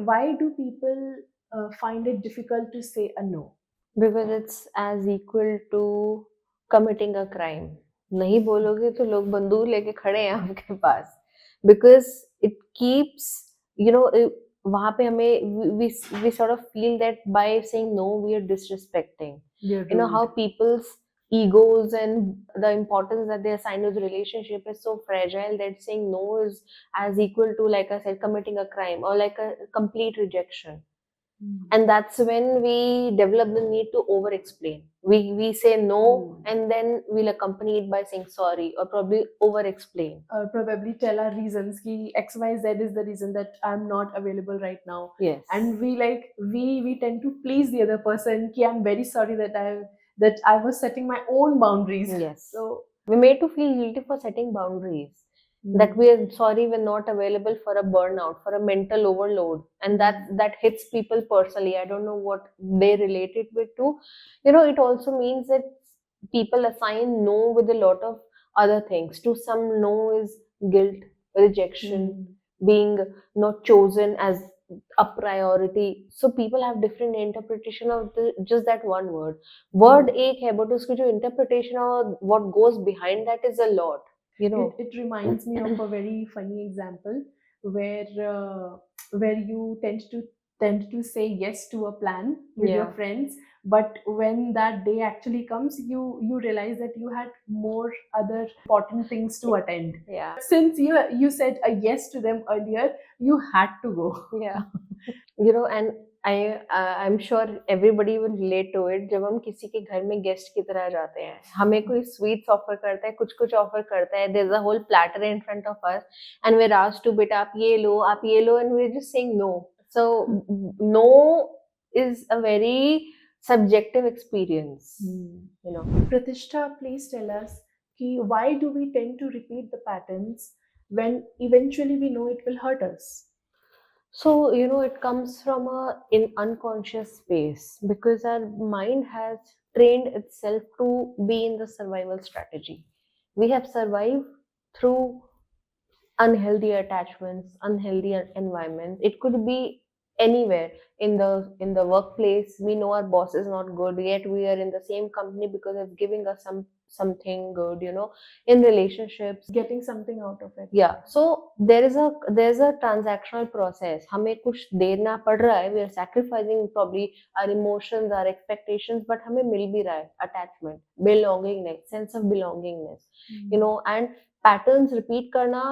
why do people find it difficult to say a no? Because it's as equal to committing a crime. नहीं बोलोगे तो लोग बंदूक लेके खड़े हैं आपके पास. Because it keeps, वहाँ पे हमें we sort of feel that by saying no we are disrespecting. You're You know how rude. people's egos and the importance that they assign to the relationship is so fragile that saying no is as equal to, like I said, committing a crime or like a complete rejection. And that's when we develop the need to over explain. We say no, and then we'll accompany it by saying sorry or probably over explain. Probably tell our reasons ki XYZ is the reason that I'm not available right now. Yes. And we tend to please the other person ki I'm very sorry that I was setting my own boundaries. Yes. So We're made to feel guilty for setting boundaries. That we are sorry we're not available for a burnout, for a mental overload, and that hits people personally. I don't know what they relate it with to. It also means that people assign no with a lot of other things. To some, no is guilt, rejection, being not chosen as a priority. So people have different interpretation of just that one word. Word एक है, but उसकी जो interpretation और what goes behind that is a lot. it reminds me of a very funny example where you tend to say yes to a plan with your Yeah. friends, but when that day actually comes, you realize that you had more other important things to attend. Yeah. Since you said a yes to them earlier, you had to go. Yeah. And I'm sure everybody will relate to it. जब हम किसी के घर में guest की तरह जाते हैं, हमें कोई स्वीट्स ऑफर करता है, कुछ ऑफर करता है, there's a whole platter in front of us and we're asked to, बेटा आप ये लो, and we're just saying no. So no is a very subjective experience. Pratishtha, please tell us why do we tend to repeat the patterns when eventually we know it will hurt us? So, it comes from in unconscious space because our mind has trained itself to be in the survival strategy. We have survived through unhealthy attachments, unhealthy environments. It could be anywhere in the workplace. We know our boss is not good, yet we are in the same company because it's giving us something good. In relationships, Getting something out of it. yeah. So there's a transactional process. हमें कुछ देना पड़ रहा है. We are sacrificing probably our emotions, our expectations, but हमें मिल भी रहा है attachment, belongingness, sense of belongingness. And patterns repeat करना.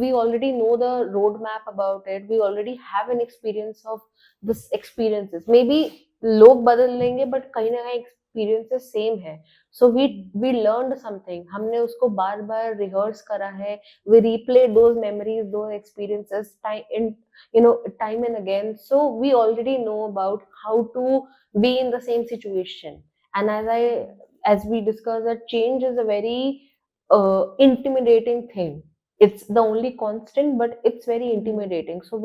We already know the roadmap about it. We already have an experience of this experiences. Maybe लोग बदल लेंगे, but कहीं ना कहीं experiences same है. So we learned something. हमने उसको बार बार rehearse करा है. We replayed those memories, those experiences time and again. So we already know about how to be in the same situation. And as we discussed, that change is a very intimidating thing. It's the only constant, but it's very intimidating. So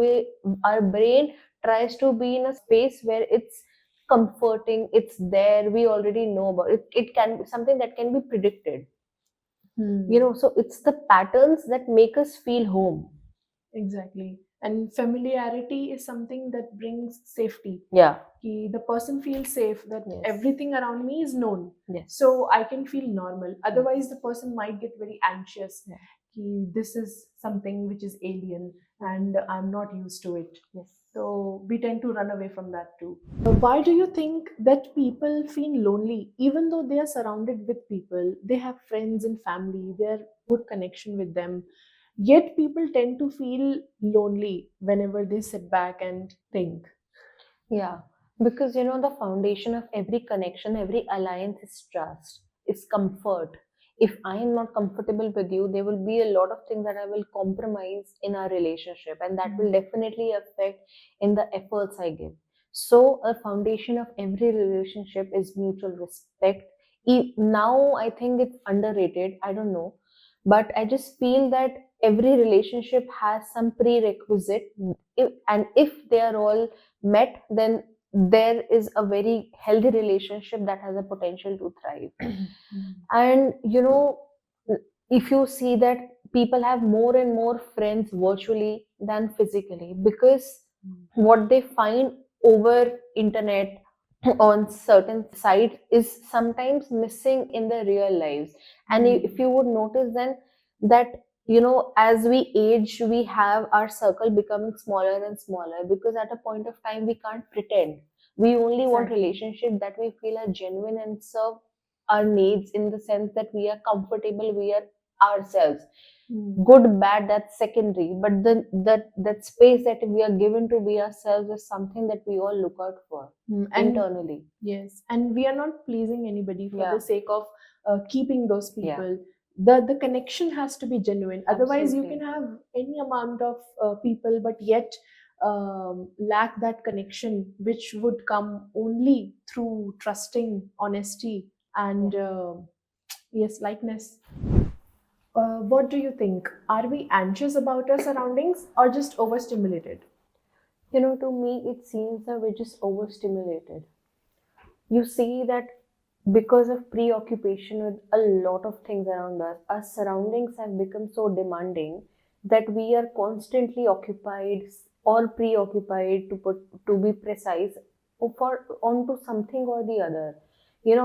our brain tries to be in a space where it's comforting, it's there, we already know about it. It can be something that can be predicted. So it's the patterns that make us feel home. Exactly. And familiarity is something that brings safety. Yeah. The person feels safe that Yes. everything around me is known. Yes. So I can feel normal. Otherwise, the person might get very anxious. Yeah. This is something which is alien and I'm not used to it. Yes. So we tend to run away from that too. Why do you think that people feel lonely even though they are surrounded with people? They have friends and family, they are good connection with them. Yet people tend to feel lonely whenever they sit back and think. Yeah, because the foundation of every connection, every alliance is trust, is comfort. If I am not comfortable with you, there will be a lot of things that I will compromise in our relationship, and that will definitely affect in the efforts I give. So, a foundation of every relationship is mutual respect. Now, I think it's underrated. I don't know, but I just feel that every relationship has some prerequisite, and if they are all met, then there is a very healthy relationship that has a potential to thrive. And if you see that people have more and more friends virtually than physically, because What they find over internet on certain sites is sometimes missing in their real lives. And if you would notice then that, as we age, we have our circle becoming smaller and smaller, because at a point of time we can't pretend. We only want Exactly. relationship that we feel are genuine and serve our needs, in the sense that we are comfortable, we are ourselves. Mm. Good, bad, that's secondary, but then that space that we are given to be ourselves is something that we all look out for And internally. yes, and we are not pleasing anybody for Yeah, the sake of keeping those yeah, people. The connection has to be genuine. Otherwise, you can absolutely. have any amount of people, but yet lack that connection, which would come only through trusting, honesty, Yeah. and yes, likeness. What do you think? Are we anxious about our surroundings or just overstimulated? To me, it seems that we're just overstimulated. You see that because of preoccupation with a lot of things around us, our surroundings have become so demanding that we are constantly occupied or preoccupied, to be precise, for onto something or the other.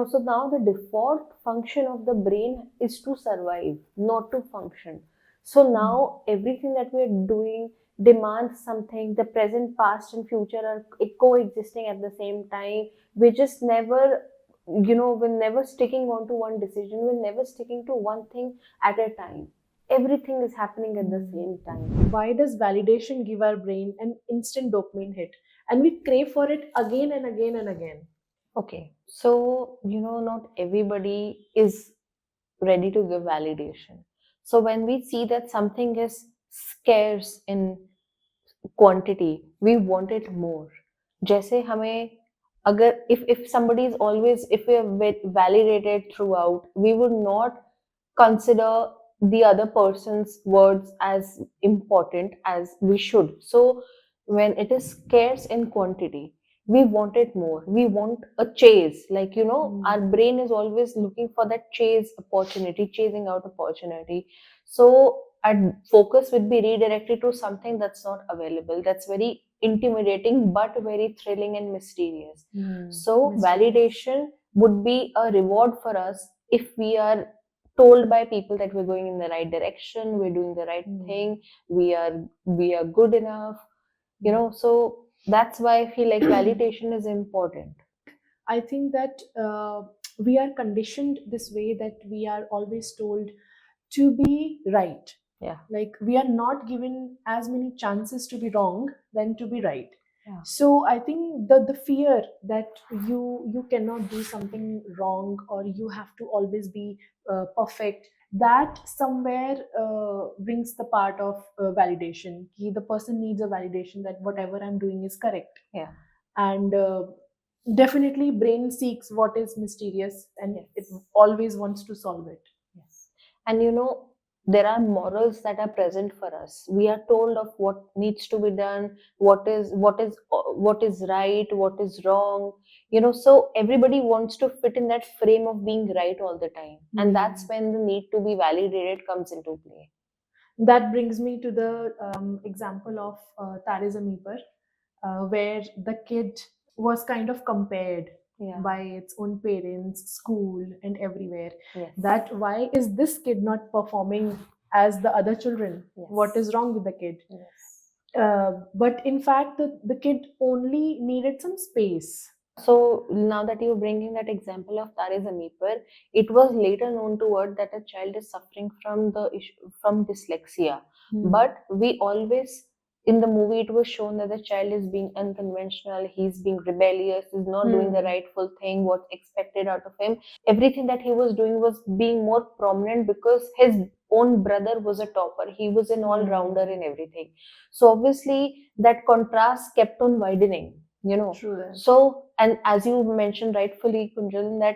So now the default function of the brain is to survive, not to function. So now everything that we're doing demands something. The present, past, and future are coexisting at the same time. We just never, we're never sticking on to one decision, we're never sticking to one thing at a time. Everything is happening at the same time. Why does validation give our brain an instant dopamine hit and we crave for it again and again and again? Okay, so not everybody is ready to give validation. So when we see that something is scarce in quantity, we want it more. जैसे हमें, अगर if somebody is always, if we are validated throughout, we would not consider the other person's words as important as we should. So when it is scarce in quantity, we want it more, we want a chase, like our brain is always looking for that chase opportunity, chasing out opportunity. So our focus would be redirected to something that's not available, that's very intimidating but very thrilling and mysterious. So Mysterious. validation would be a reward for us if we are told by people that we're going in the right direction, we're doing the right thing, we are good enough. So that's why I feel like validation is important. I think that we are conditioned this way that we are always told to be right. Yeah, Like we are not given as many chances to be wrong than to be right. yeah, So I think the fear that you cannot do something wrong or you have to always be perfect, that somewhere brings the part of validation. The person needs a validation that whatever I'm doing is correct, yeah. and definitely brain seeks what is mysterious and it Yes. always wants to solve it. Yes. And there are morals that are present for us. We are told of what needs to be done, what is right, what is wrong. So everybody wants to fit in that frame of being right all the time. And that's when the need to be validated comes into play. That brings me to the example of Tare Zameen Par, where the kid was kind of compared Yeah. by its own parents, school, and everywhere. Yes. That why is this kid not performing as the other children? Yes. What is wrong with the kid? Yes. But in fact, the kid only needed some space. So now that you're bringing that example of Tare Zameen Par, it was later known to word that a child is suffering from the issue, from dyslexia. But we always, in the movie, it was shown that the child is being unconventional, he's being rebellious, he's not doing the rightful thing, what's expected out of him. Everything that he was doing was being more prominent because his own brother was a topper. He was an all-rounder in everything. So obviously that contrast kept on widening. True that. So, and as you mentioned rightfully, Kunjal, that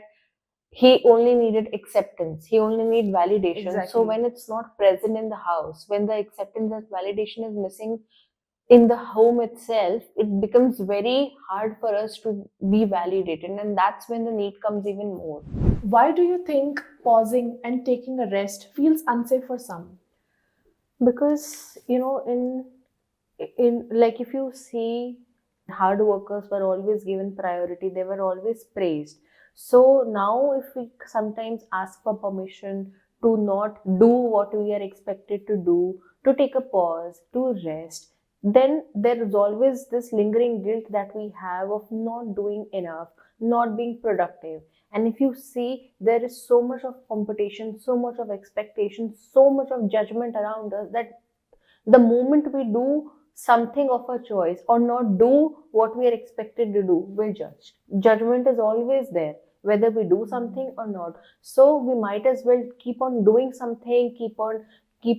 he only needed acceptance, he only needed validation. So Exactly. when it's not present in the house, when the acceptance and validation is missing in the home itself, it becomes very hard for us to be validated, and that's when the need comes even more. Why do you think pausing and taking a rest feels unsafe for some? Because in in, like, if you see, hard workers were always given priority, they were always praised. So now if we sometimes ask for permission to not do what we are expected to do, to take a pause, to rest, then there is always this lingering guilt that we have of not doing enough, not being productive. And if you see, there is so much of competition, so much of expectation, so much of judgment around us, that the moment we do something of a choice or not do what we are expected to do, we're judged. Judgment is always there, whether we do something or not. So we might as well keep on doing something, keep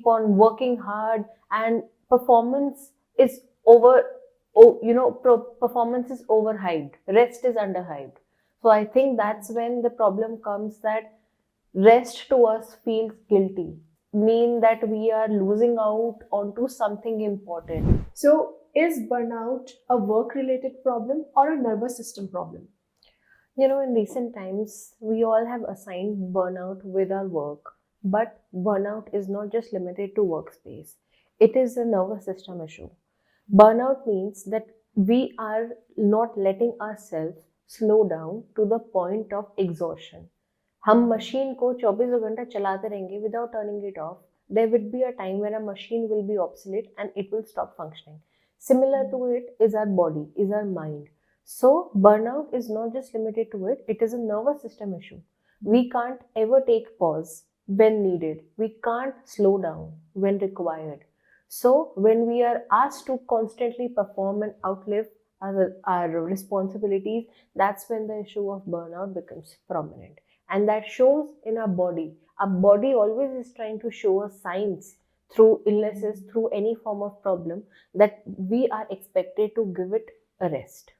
on working hard, and performance is over. Oh, performance is overhyped. Rest is underhyped. So I think that's when the problem comes, that rest to us feels guilty, mean that we are losing out onto something important. So, is burnout a work related problem or a nervous system problem? In recent times, we all have assigned burnout with our work, but burnout is not just limited to workspace. It is a nervous system issue. Burnout means that we are not letting ourselves slow down to the point of exhaustion. हम machine को 24 घंटा चलाते रहेंगे without turning it off, there would be a time when a machine will be obsolete and it will stop functioning. Similar to it is our body, is our mind. So burnout is not just limited to it, it is a nervous system issue. We can't ever take pause when needed. We can't slow down when required. So when we are asked to constantly perform and outlive our responsibilities, that's when the issue of burnout becomes prominent. And that shows in our body. Our body always is trying to show us signs through illnesses, through any form of problem, that we are expected to give it a rest.